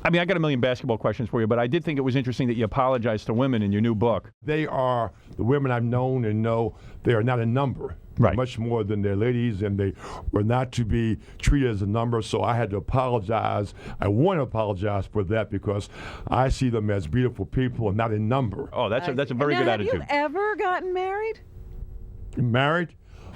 I mean, I got a million basketball questions for you, but I did think it was interesting that you apologized to women in your new book. They are the women I've known and know they are not a number. Right. Much more than their ladies, and they were not to be treated as a number, so I had to apologize. I want to apologize for that because I see them as beautiful people and not a number. Oh, that's a very now, good attitude. Have you ever gotten married? Married?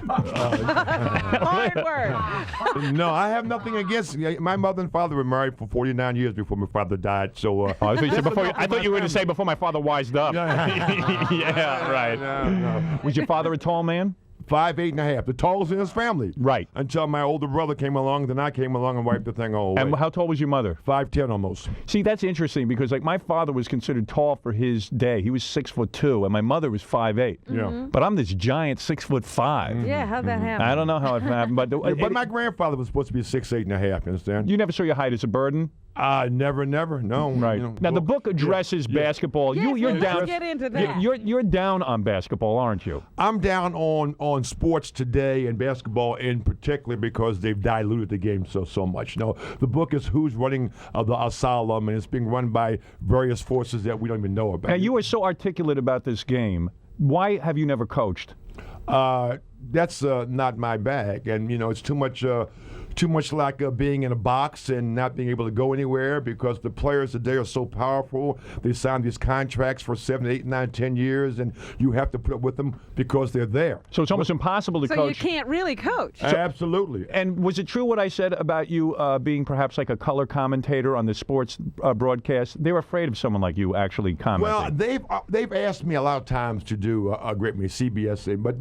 Hard word. No, I have nothing against. My mother and father were married for 49 years before my father died. So I thought you were going to say before my father wised up. Yeah, right. No. Was your father a tall man? 5'8.5", the tallest in his family. Right. Until my older brother came along, then I came along and wiped the thing all away. And how tall was your mother? 5'10" almost. See, that's interesting because like my father was considered tall for his day. He was 6'2", and my mother was 5'8". Yeah. But I'm this giant 6'5". Yeah, how'd that happen? I don't know how it happened, but But my grandfather was supposed to be 6'8.5", you understand? you never saw your height as a burden. Never, no. Right. You know, Now the book addresses basketball. Yes, You're let's down. get into that. You're down on basketball, aren't you? I'm down on sports today and basketball in particular because they've diluted the game so much. No, the book is Who's Running the Asylum, and it's being run by various forces that we don't even know about. Now you are so articulate about this game. Why have you never coached? That's not my bag, and it's too much like being in a box and not being able to go anywhere because the players today are so powerful. They sign these contracts for 7, 8, 9, 10 years, and you have to put up with them because they're there. So it's almost impossible to So coach. you can't really coach. Absolutely. And was it true what I said about you being perhaps like a color commentator on the sports broadcast? They're afraid of someone like you actually commenting. Well, they've asked me a lot of times to do a great many CBS, but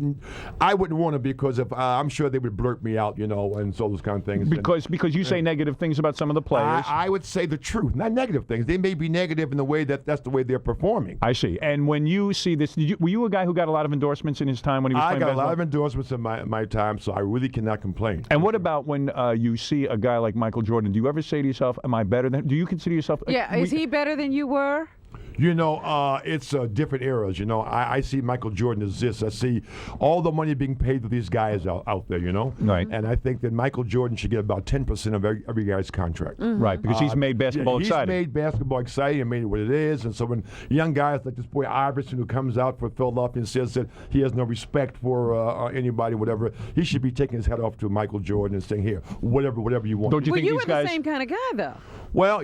I wouldn't want to because if I'm sure they would blurt me out, and so those kind of things. Because you say negative things about some of the players. I would say the truth, not negative things. They may be negative in the way that's the way they're performing. I see. And when you see this, were you a guy who got a lot of endorsements in his time when he was playing I got basketball? a lot of endorsements in my time, so I really cannot complain. And what about when you see a guy like Michael Jordan? Do you ever say to yourself, am I better than? Do you consider yourself? Yeah, is he better than you were? It's different eras. I see Michael Jordan as this. I see all the money being paid to these guys out there, Right. And I think that Michael Jordan should get about 10% of every guy's contract. Mm-hmm. Right, because he's made basketball exciting. He's made basketball exciting and made it what it is. And so when young guys like this boy Iverson who comes out for Philadelphia and says that he has no respect for anybody, whatever, he should be taking his hat off to Michael Jordan and saying, here, whatever you want. Don't you think you these were guys? the same kind of guy, though. Well,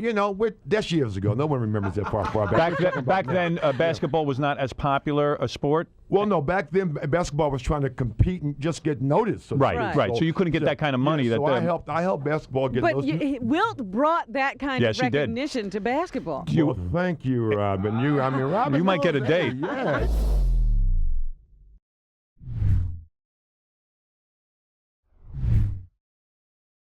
that's years ago. No one remembers that far back. Back then, basketball was not as popular a sport. Well, no, back then basketball was trying to compete and just get noticed. Right. So you couldn't get that kind of money. So I helped basketball get But noticed. Wilt brought that kind Yes, of he did. recognition to basketball. Well, thank you, Robin. Robin. You might get a date. Yeah.